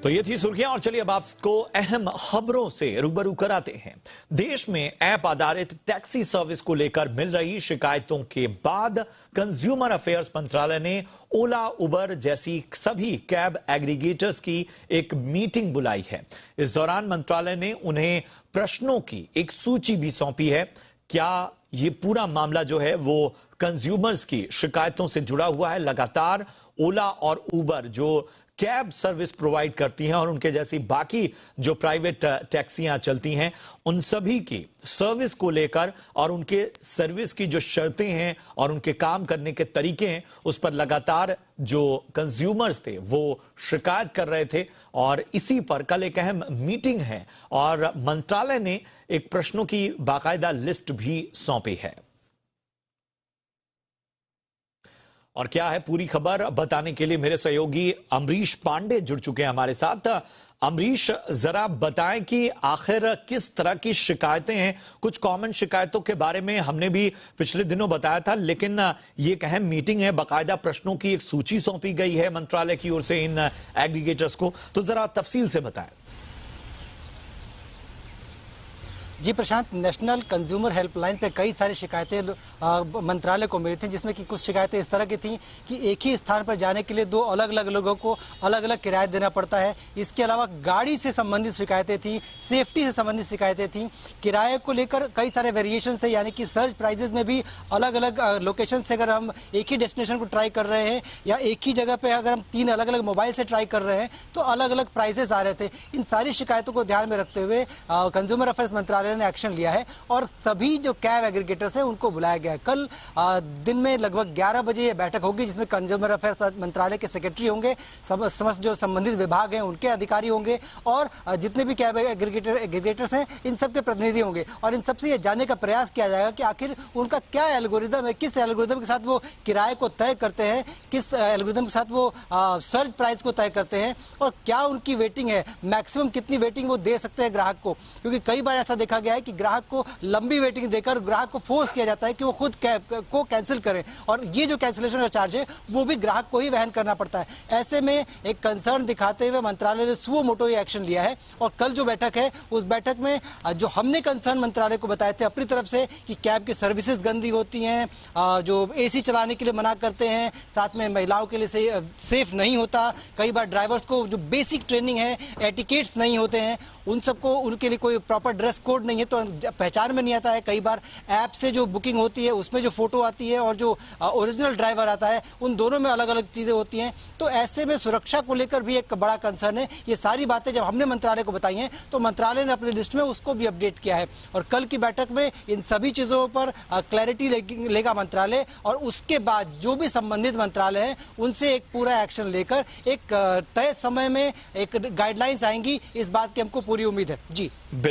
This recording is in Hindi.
तो ये थी सुर्खियां और चलिए अब आपको अहम खबरों से रूबरू कराते हैं। देश में ऐप आधारित टैक्सी सर्विस को लेकर मिल रही शिकायतों के बाद कंज्यूमर अफेयर्स मंत्रालय ने ओला, उबर जैसी सभी कैब एग्रीगेटर्स की एक मीटिंग बुलाई है। इस दौरान मंत्रालय ने उन्हें प्रश्नों की एक सूची भी सौंपी है। क्या ये पूरा मामला जो है वो कंज्यूमर्स की शिकायतों से जुड़ा हुआ है? लगातार ओला और उबर जो कैब सर्विस प्रोवाइड करती हैं और उनके जैसी बाकी जो प्राइवेट टैक्सियां चलती हैं, उन सभी की सर्विस को लेकर और उनके सर्विस की जो शर्तें हैं और उनके काम करने के तरीके हैं, उस पर लगातार जो कंज्यूमर्स थे वो शिकायत कर रहे थे। और इसी पर कल एक अहम मीटिंग है और मंत्रालय ने एक प्रश्नों की बाकायदा लिस्ट भी सौंपी है। और क्या है पूरी खबर बताने के लिए मेरे सहयोगी अमरीश पांडे जुड़ चुके हैं हमारे साथ। अमरीश, जरा बताएं कि आखिर किस तरह की शिकायतें हैं। कुछ कॉमन शिकायतों के बारे में हमने भी पिछले दिनों बताया था, लेकिन ये एक अहम मीटिंग है, बाकायदा प्रश्नों की एक सूची सौंपी गई है मंत्रालय की ओर से इन एग्रीगेटर्स को, तो जरा तफसील से बताएं। जी प्रशांत, नेशनल कंज्यूमर हेल्पलाइन पे कई सारी शिकायतें मंत्रालय को मिली थी, जिसमें कि कुछ शिकायतें इस तरह की थी कि एक ही स्थान पर जाने के लिए दो अलग अलग लोगों को अलग अलग किराया देना पड़ता है। इसके अलावा गाड़ी से संबंधित शिकायतें थी, सेफ्टी से संबंधित शिकायतें थी, किराए को लेकर कई सारे वेरिएशन थे, यानी कि सर्च प्राइजेस में भी अलग अलग लोकेशन से अगर हम एक ही डेस्टिनेशन को ट्राई कर रहे हैं या एक ही जगह पे अगर हम 3 अलग अलग मोबाइल से ट्राई कर रहे हैं तो अलग अलग प्राइजेस आ रहे थे। इन सारी शिकायतों को ध्यान में रखते हुए कंज्यूमर अफेयर्स मंत्रालय ने एक्शन लिया है और सभी जो कैब एग्रीगेटर्स हैं उनको बुलाया गया है। कल दिन में लगभग 11 बजे ये बैठक होगी, जिसमें कंज्यूमर अफेयर्स मंत्रालय के सेक्रेटरी होंगे, समस्त जो संबंधित विभाग हैं उनके अधिकारी होंगे और जितने भी कैब एग्रीगेटर्स हैं इन सबके प्रतिनिधि होंगे। और इन सबसे ये जानने का प्रयास किया जाएगा कि आखिर उनका क्या एल्गोरिदम है, किस एल्गोरिदम के साथ वो किराए को तय करते हैं, किस एल्गोरिदम के साथ वो सर्च प्राइस को तय करते हैं और क्या उनकी वेटिंग है, मैक्सिमम कितनी वेटिंग वो दे सकते हैं ग्राहक को। क्योंकि कई बार ऐसा देखा गया है कि ग्राहक को लंबी वेटिंग देकर ग्राहक को फोर्स किया जाता है कि वो खुद कैब को कैंसिल करें और ये जो कैंसिलेशन का चार्ज है वो भी ग्राहक को ही वहन करना पड़ता है। ऐसे में एक कंसर्न दिखाते हुए मंत्रालय ने सुओ मोटो ये एक्शन लिया है और कल जो बैठक है उस बैठक में जो हमने कंसर्न मंत्रालय को बताए थे अपनी तरफ से कि कैब की सर्विसेज गंदी होती हैं, जो एसी चलाने के लिए मना करते हैं, साथ में महिलाओं के लिए सेफ नहीं होता, कई बार ड्राइवर्स को जो बेसिक ट्रेनिंग है, एटिकेट्स नहीं होते हैं, उन सबको उनके लिए कोई प्रॉपर ड्रेस कोड नहीं है तो पहचान में नहीं आता है। कई बार ऐप से जो बुकिंग होती है उसमें जो फोटो आती है और जो ओरिजिनल ड्राइवर आता है उन दोनों में अलग अलग चीजें होती हैं। तो ऐसे में सुरक्षा को लेकर भी एक बड़ा कंसर्न है। ये सारी बातें जब हमने मंत्रालय को बताई हैं तो मंत्रालय ने अपनी लिस्ट में उसको भी अपडेट किया है और कल की बैठक में इन सभी चीजों पर क्लैरिटी लेगा मंत्रालय और उसके बाद जो भी संबंधित मंत्रालय है उनसे एक पूरा एक्शन लेकर एक तय समय में एक गाइडलाइंस आएंगी। इस बात की हमको पूरी उम्मीद है। जी।